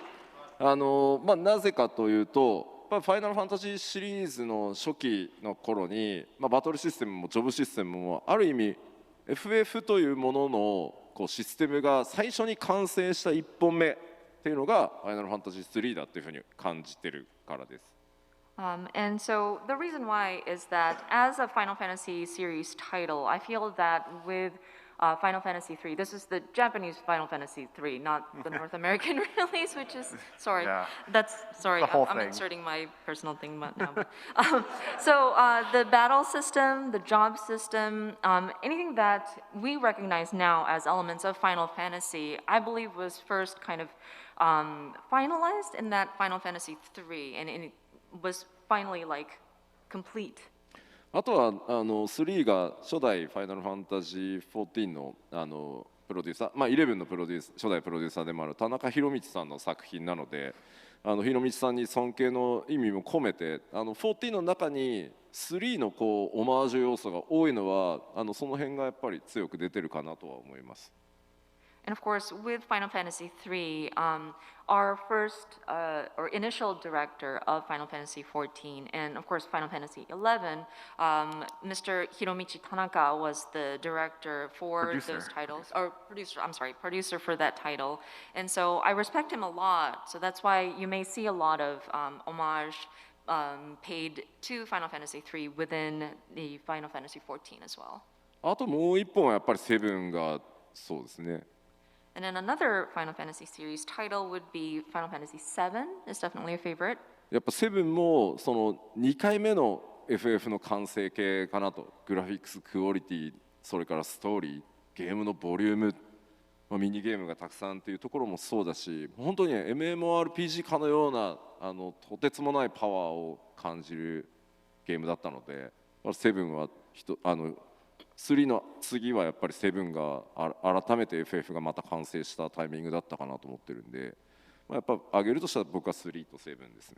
なぜかというと、ファイナルファンタジーシリーズの初期の頃に、バトルシステムもジョブシステムもある意味 FF というもののこうシステムが最初に完成した1本目っていうのがファイナルファンタジー3だっていうふうに感じてるからです。And so the reason why is that as a Final Fantasy series title, I feel that with Final Fantasy III, this is the Japanese Final Fantasy III, not the North American release, which is, sorry, Yeah. that's, sorry, The whole I'm thing. inserting my personal thing now. So the battle system, the job system, anything that we recognize now as elements of Final Fantasy, I believe was first kind of finalized in that Final Fantasy III, and it was finally like complete. あとは3が初代ファイナルファンタジー14のプロデューサー、11の初代プロデューサーでもある田中宏道さんの作品なので、宏道さんに尊敬の意味も込めて、14の中に3のこうオマージュ要素が多いのはその辺がやっぱり強く出てるかなとは思います。And of course, with Final Fantasy III, our first or initial director of Final Fantasy XIV, and of course Final Fantasy XI, Mr. Hiromichi Tanaka was the director for Producer. those titles, or producer for that title. And so I respect him a lot. So that's why you may see a lot of homage paid to Final Fantasy III within the Final Fantasy XIV as well. あともう一本はやっぱり7がそうですね。And then another Final Fantasy series title would be Final Fantasy VII is definitely a favorite. やっぱ7もその2回目の FF の完成形かなと。グラフィックスクオリティ、それからストーリー、ゲームのボリューム、ミニゲームがたくさんっていうところもそうだし、本当に MMORPG かのようなとてつもないパワーを感じるゲームだったので、7は3の次はやっぱり7が改めて FF がまた完成したタイミングだったかなと思ってるんで、やっぱ上げるとしたら僕は3と7ですね。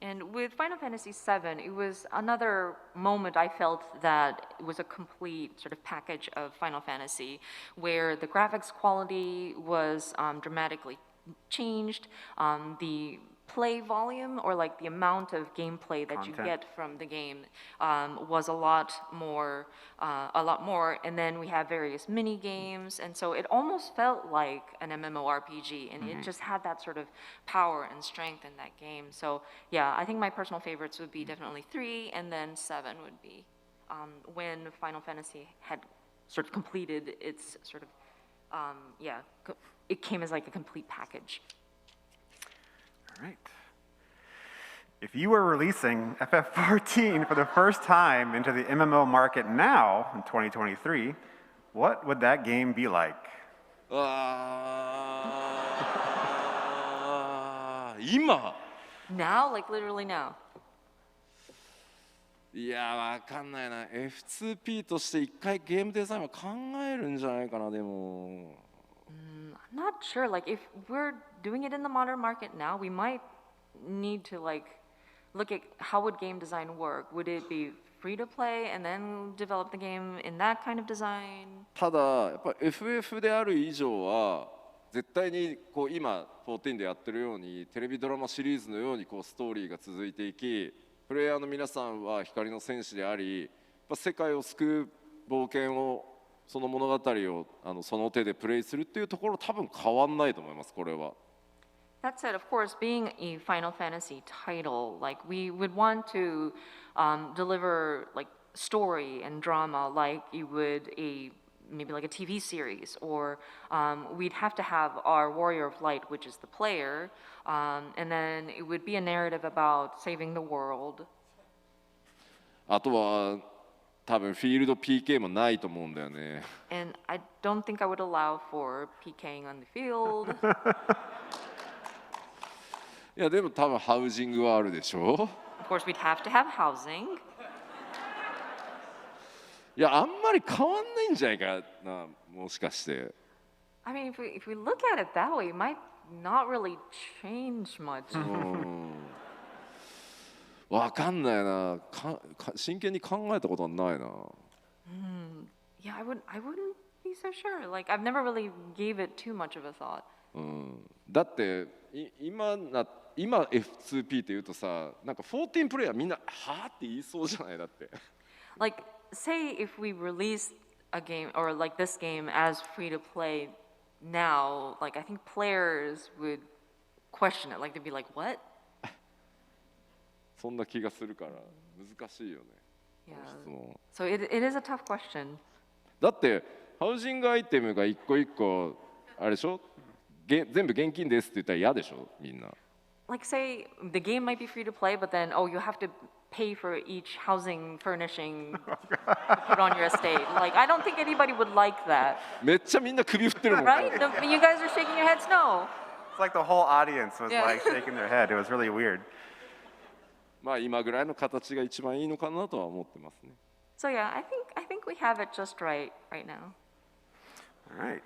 And with Final Fantasy VII, it was another moment I felt that it was a complete sort of package of Final Fantasy, where the graphics quality was dramatically changed, the play volume or like the amount of gameplay that you get from the game was a lot more, and then we have various mini games, and so it almost felt like an MMORPG, and it just had that sort of power and strength in that game. So yeah, I think my personal favorites would be definitely 3, and then 7 would be when Final Fantasy had sort of completed its sort of it came as like a complete package. All right. If you were releasing FF14 for the first time into the MMO market now in 2023, what would that game be like? 今 Now, like literally now. いやわかんないな。 F2P として一回ゲームデザインは考えるんじゃないかな。でもI'm not sure. Like, if we're doing it in the modern market now, we might need to like look at how would game design work. Would it be free to play and then develop the game in that kind of design? ただやっぱ FF である以上は絶対にこう今14でやってるようにテレビドラマシリーズのようにこうストーリーが続いていき、プレイヤーの皆さんは光の戦士であり、やっぱ世界を救う冒険をその物語をその手でプレイするっていうところ多分変わんないと思います。これは。That said, of course, being a Final Fantasy title, like we would want to deliver like story and drama like you would maybe like a TV series, or we'd have to have our Warrior of Light, which is the player, and then it would be a narrative about saving the world. あとは多分フィールド PK もないと思うんだよね。And I don't think I would allow for PKing on the field. いやでも多分ハウジングはあるでしょ。Of course, we'd have to have housing. いやあんまり変わんないんじゃないかな、もしかして。I mean, if we look at it that way, it might not really change much. わかんないな。真剣に考えたことはないな。Yeah, I wouldn't be so sure. Like, I've never really gave it too much of a thought. だって今 F2P って言うとさ、なんか14プレイヤーみんなはあって言いそうじゃないだって。Like, say if we release a game or like this game as free to play now, like I think players would question it. Like they'd be like, "What?" そんな気がするから難しいよね。Yeah. So it is a tough question. だってハウジングアイテムが一個一個あれでしょ、全部現金ですって言ったら嫌でしょみんな。Like say the game might be free to play, but then you have to pay for each housing furnishing to put on your estate. Like I don't think anybody would like that. めっちゃみんな首振ってるもん。Right? You guys are shaking your heads no. It's like the whole audience was like shaking their head. It was really weird. まあ今ぐらいの形が一番いいのかなとは思ってますね。So yeah, I think we have it just right now. All right.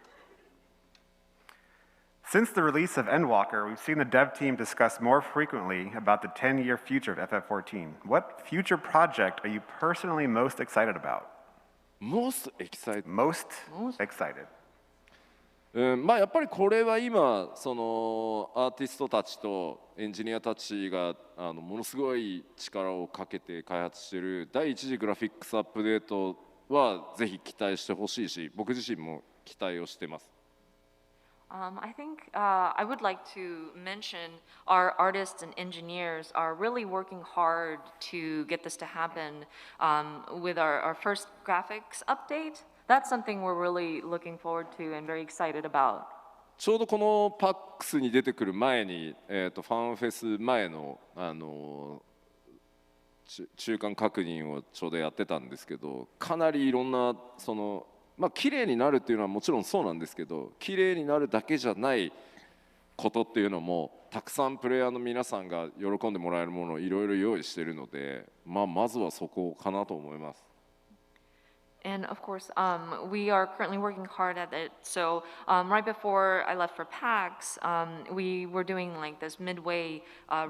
Since the release of Endwalker, we've seen the dev team discuss more frequently about the 10-year future of FF14. What future project are you personally most excited about? Most excited? Most excited. まあやっぱりこれは今そのアーティストたちとエンジニアたちがものすごい力をかけて開発している第一次グラフィックスアップデートはぜひ期待してほしいし、僕自身も期待をしてます。I think I would like to mention our artists and engineers are really working hard to get this to happen with our first graphics update. That's something we're really looking forward to and very excited about. ちょうどこのパックスに出てくる前に、ファンフェス前の、中間確認をちょうどやってたんですけど、かなりいろんなそのまあ綺麗になるっていうのはもちろんそうなんですけど、綺麗になるだけじゃないことっていうのもたくさんプレイヤーの皆さんが喜んでもらえるものをいろいろ用意しているので、まずはそこかなと思います。And of course, we are currently working hard at it. So right before I left for PAX, we were doing like this midway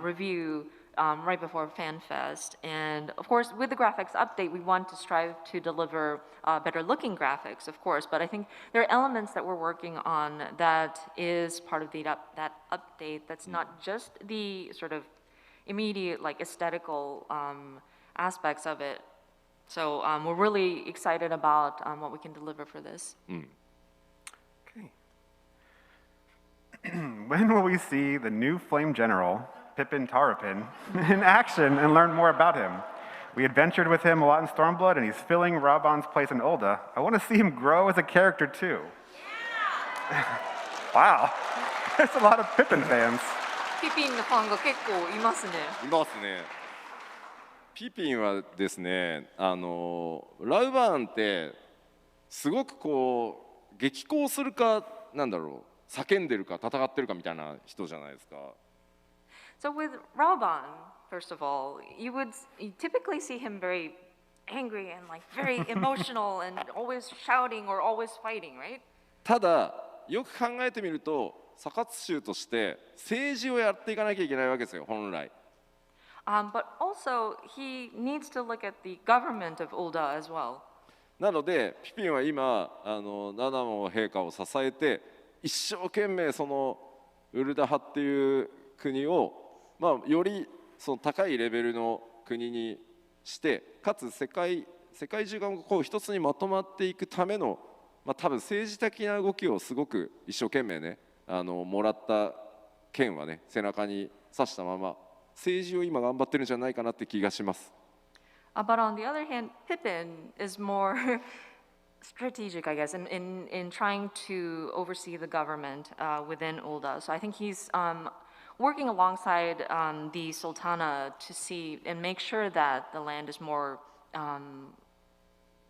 review right before FanFest. And of course, with the graphics update, we want to strive to deliver better looking graphics, of course. But I think there are elements that we're working on that is part of that update that's not just the sort of immediate like aesthetical aspects of it. So we're really excited about what we can deliver for this. Okay. When will we see the new Flame General, Pippin Tarapin, in action and learn more about him? We adventured with him a lot in Stormblood, and he's filling Raban's place in Ul'dah. I want to see him grow as a character too. Yeah! Wow, there's a lot of Pippin fans. ピピンのファンが結構いますね。いますね。ピピンはですね、ラウバーンってすごくこう激高するかなんだろう、叫んでるか戦ってるかみたいな人じゃないですか。So with Raoban, first of all, you typically see him very angry and like very emotional and always shouting or always fighting, right? ただよく考えてみると、サカツ州として政治をやっていかなきゃいけないわけですよ、本来。But also, he needs to look at the government of Ul'dah as well. なので、ピピンは今、ナナモ陛下を支えて、一生懸命そのウルダ派っていう国を、よりその高いレベルの国にして、かつ世界中がこう一つにまとまっていくための、多分政治的な動きをすごく一生懸命ね、もらった剣はね、背中に刺したまま。政治を今頑張ってるんじゃないかなって気がします。But on the other hand, Pippin is more strategic, I guess, in trying to oversee the government within Ul'dah. So I think he's working alongside the Sultana to see and make sure that the land is more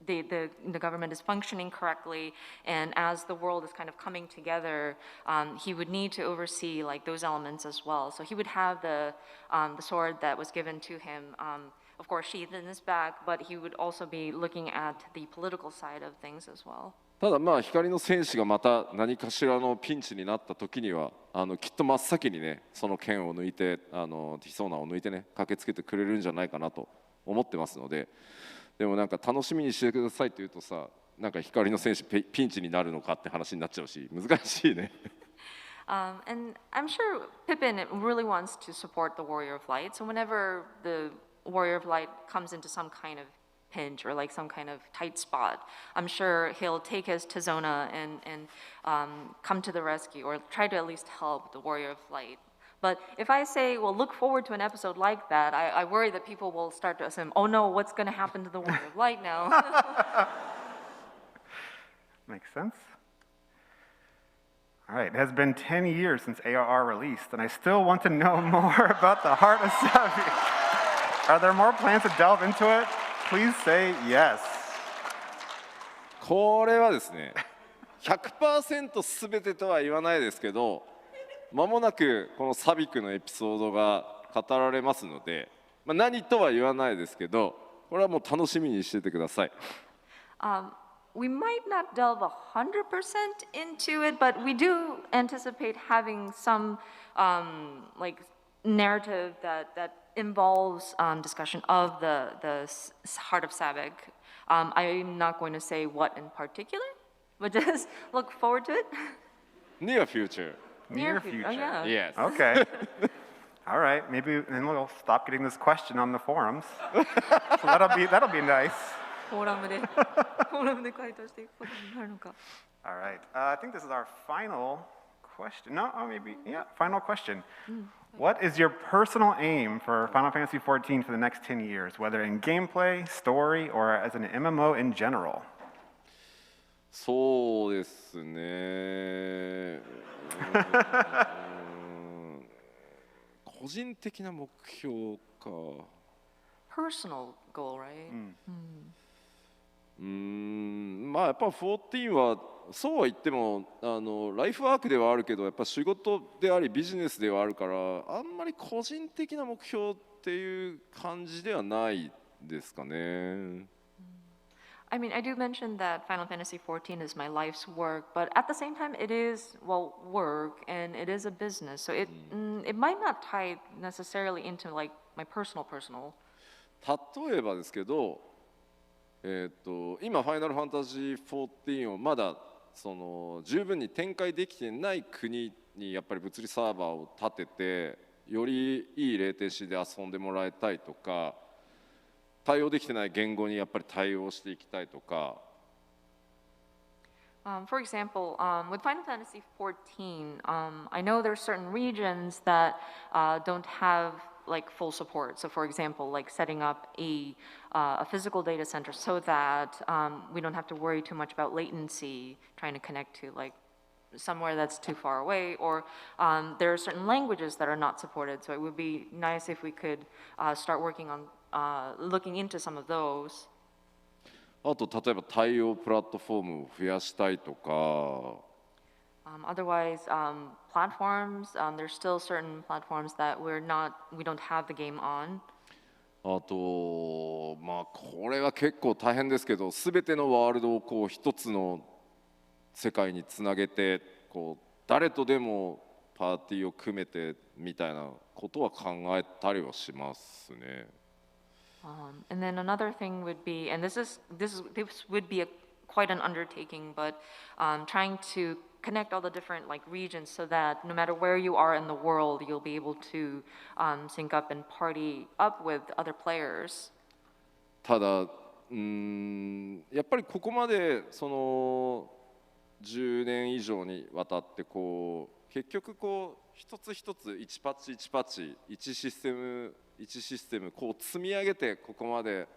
the government is functioning correctly, and as the world is kind of coming together, he would need to oversee like those elements as well. So he would have the sword that was given to him, of course, sheathed in his back, but he would also be looking at the political side of things as well. ただまあ光の戦士がまた何かしらのピンチになった時にはきっと真っ先にねその剣を抜いてティソーナを抜いてね駆けつけてくれるんじゃないかなと思ってますので、でもなんか楽しみにしてくださいって言うとさ、なんか光の戦士ピンチになるのかって話になっちゃうし難しいね。And I'm sure Pippin really wants to support the Warrior of Light. So whenever the Warrior of Light comes into some kind of pinch or like some kind of tight spot, I'm sure he'll take his Tizona and come to the rescue or try to at least help the Warrior of Light. But if I say, well, look forward to an episode like that, I worry that people will start to assume, oh no, what's going to happen to the Warrior of Light now? Makes sense. All right, it has been 10 years since ARR released, and I still want to know more about the Heart of Savi. Are there more plans to delve into it? Please say yes. これはですね 100% 全てとは言わないですけど、間もなくこのサビクのエピソードが語られますので、何とは言わないですけど、これはもう楽しみにしててください。We might not delve 100% into it, but we do anticipate having some like narrative that involves discussion of the Heart of Savick. I'm not going to say what in particular, but just look forward to it. Near future. Near future. Oh, yeah. Yes. Okay. All right, maybe then we'll stop getting this question on the forums. So that'll be nice. フォーラムで回答していくことになるのか。All right, I think this is our final question. No, final question. What is your personal aim for Final Fantasy XIV for the next 10 years, whether in gameplay, story, or as an MMO in general? そうですね。個人的な目標か。Personal goal, right? まあやっぱ14はそうは言ってもライフワークではあるけど、やっぱ仕事でありビジネスではあるから、あんまり個人的な目標っていう感じではないですかね。I mean, I do mention that Final Fantasy XIV is my life's work, but at the same time, it is, well, work and it is a business. So it might not tie necessarily into like my personal. 例えばですけど、今ファイナルファンタジー14をまだその十分に展開できてない国にやっぱり物理サーバーを立てて、よりいいレーテンシーで遊んでもらいたいとか、対応できてない言語にやっぱり対応していきたいとか。For example, with Final Fantasy XIV, I know there are certain regions that don't have like full support. So for example, like setting up a physical data center so that we don't have to worry too much about latency trying to connect to like somewhere that's too far away, or there are certain languages that are not supported. So it would be nice if we could start working on looking into some of those. あと例えば対応プラットフォームを増やしたいとか。Otherwise, platforms, there's still certain platforms that we don't have the game on. あとまあこれは結構大変ですけど、すべてのワールドをこう一つの世界につなげて、こう誰とでもパーティーを組めてみたいなことは考えたりはしますね。And then another thing would be, and this would be quite an undertaking, but trying to connect all the different like regions so that no matter where you are in the world, you'll be able to sync up and party up with other players. ただやっぱりここまでその10年以上にわたってこう結局こう一つ一つ1パッチ1パッチ1システムこう積み上げてここまで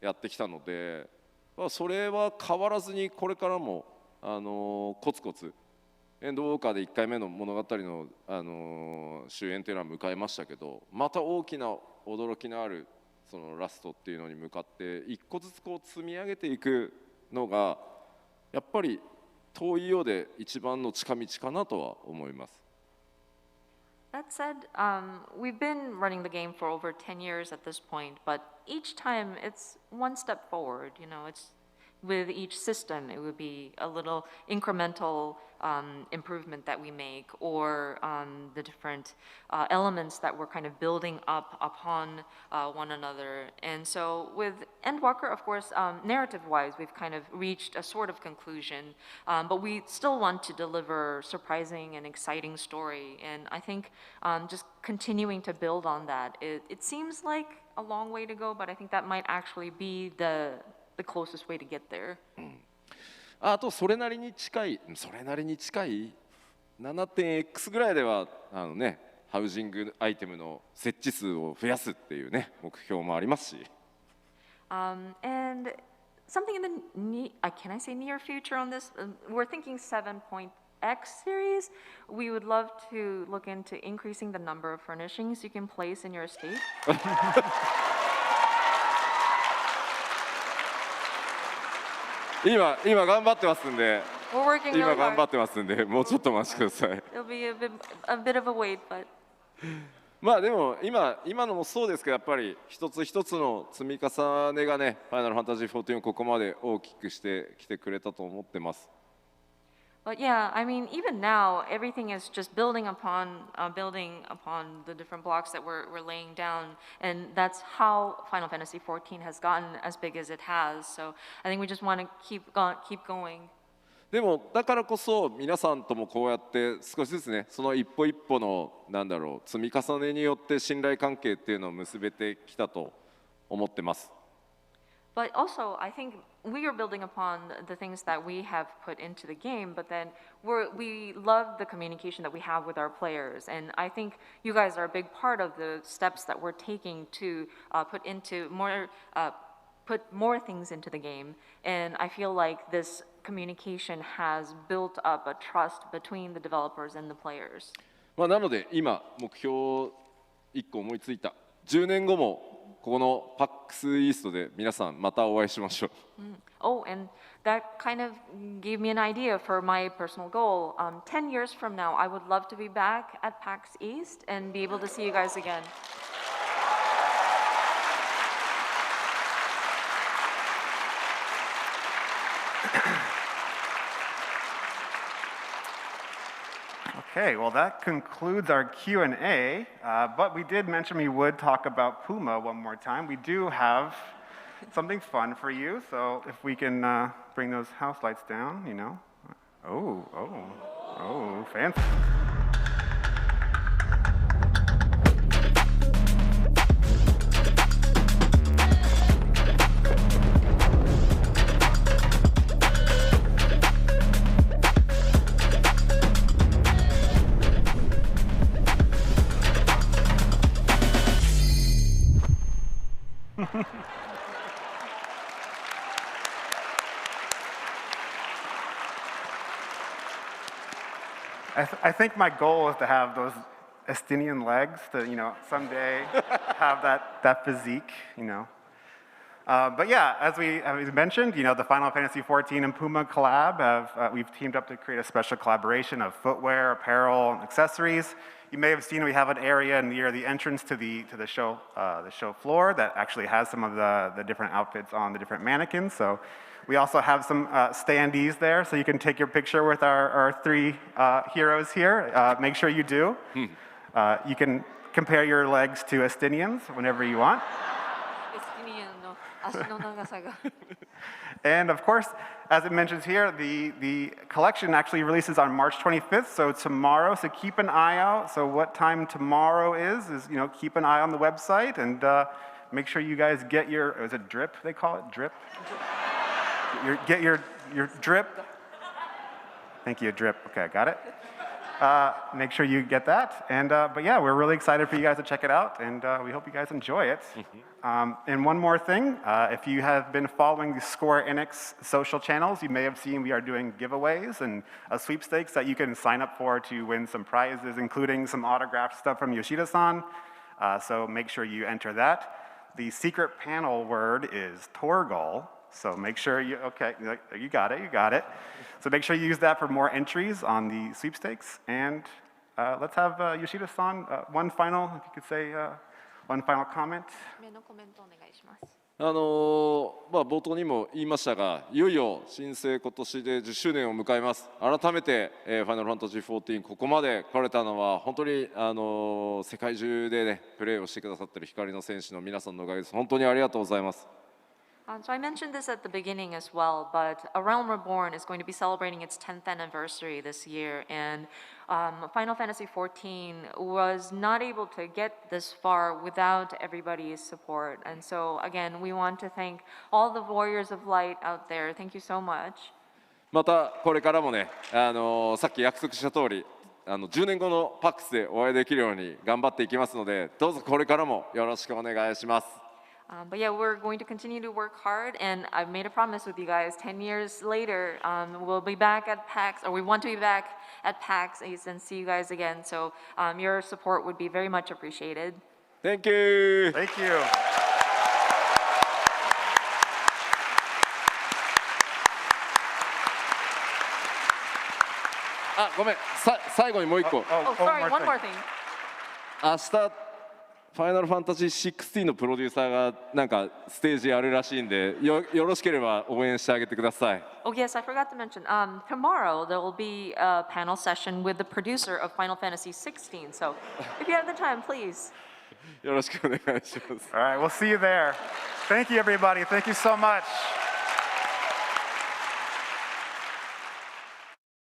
やってきたので、それは変わらずにこれからもコツコツエンドウォーカーで1回目の物語の終焉というのは迎えましたけど、また大きな驚きのあるそのラストっていうのに向かって一個ずつこう積み上げていくのがやっぱり遠いようで一番の近道かなとは思います。That said, we've been running the game for over 10 years at this point, but each time it's one step forward. You know, it's with each system, it would be a little incremental improvement that we make, or the different elements that we're kind of building up upon one another. And so with Endwalker, of course, narrative-wise, we've kind of reached a sort of conclusion, but we still want to deliver surprising and exciting story. And I think just continuing to build on that, it seems like a long way to go, but I think that might actually be the closest way to get there. あとそれなりに近い 7.x ぐらいではハウジングアイテムの設置数を増やすっていうね目標もありますし。And something in the can I say near future on this? We're thinking 7.x series. We would love to look into increasing the number of furnishings you can place in your estate. 今頑張ってますんで、 We're working 今 really 頑張っ hard. てますんで、もうちょっとお待ちください。 It'll be a bit of a wait, but まあでも今のもそうですけど、やっぱり一つ一つの積み重ねがね、ファイナルファンタジー14をここまで大きくしてきてくれたと思ってます。But yeah, I mean, even now, everything is just building upon the different blocks that we're laying down, and that's how Final Fantasy XIV has gotten as big as it has. So I think we just want to keep going. でもだからこそ皆さんともこうやって少しずつね、その一歩一歩の積み重ねによって信頼関係っていうのを結べてきたと思ってます。But also, I think we are building upon the things that we have put into the game, but then we love the communication that we have with our players. And I think you guys are a big part of the steps that we're taking to put more things into the game. And I feel like this communication has built up a trust between the developers and the players. まあなので今目標1個思いついた。10年後もこのPAXイーストで皆さんまたお会いしましょう。Oh, and that kind of gave me an idea for my personal goal. 10 years from now, I would love to be back at PAX East and be able to see you guys again. Okay, well that concludes our Q&A, but we did mention we would talk about Puma one more time. We do have something fun for you, so if we can bring those house lights down, you know. Oh, fancy. I think my goal is to have those Estinian legs to, someday have that physique, But yeah, as we mentioned, the Final Fantasy XIV and Puma collab we've teamed up to create a special collaboration of footwear, apparel, and accessories. You may have seen we have an area near the entrance to the show floor that actually has some of the different outfits on the different mannequins. So we also have some standees there, so you can take your picture with our three heroes here. Make sure you do. You can compare your legs to Estinians whenever you want. And of course, as it mentions here, the collection actually releases on March 25th, so tomorrow. So keep an eye out. So what time tomorrow is keep an eye on the website and make sure you guys get your, is it drip they call it? Drip? Get your drip. Thank you, drip. Okay, got it. Make sure you get that. And but yeah, we're really excited for you guys to check it out, and we hope you guys enjoy it. And one more thing, if you have been following the Square Enix social channels, you may have seen we are doing giveaways and sweepstakes that you can sign up for to win some prizes, including some autographed stuff from Yoshida-san. So make sure you enter that. The secret panel word is Torgal. So make sure you got it. So make sure you use that for more entries on the sweepstakes. And let's have Yoshida-san, one final, if you could say, one final comment. メのコメントお願いします。冒頭にも言いましたが、いよいよ新生今年で10周年を迎えます。改めて、ファイナルファンタジー14ここまで来れたのは本当に、世界中で、ね、プレーをしてくださっている光の戦士の皆さんのおかげです。本当にありがとうございます。So I mentioned this at the beginning as well, but A Realm Reborn is going to be celebrating its 10th anniversary this year, and Final Fantasy XIV was not able to get this far without everybody's support. And so again, we want to thank all the warriors of light out there. Thank you so much. またこれからもね、さっき約束した通り、10年後のパックスでお会いできるように頑張っていきますので、どうぞこれからもよろしくお願いします。But yeah, we're going to continue to work hard, and I've made a promise with you guys. 10 years later, we'll be back at PAX, or we want to be back at PAX East and see you guys again. So your support would be very much appreciated. Thank you! Thank you. ごめん、最後にもう一個。Oh, sorry, one more thing. 明日ファイナルファンタジー16のプロデューサーがなんかステージあるらしいんで、よろしければ応援してあげてください。Oh yes, I forgot to mention. Tomorrow there will be a panel session with the producer of Final Fantasy 16. So if you have the time, please. よろしくお願いします。All right, we'll see you there. Thank you, everybody. Thank you so much.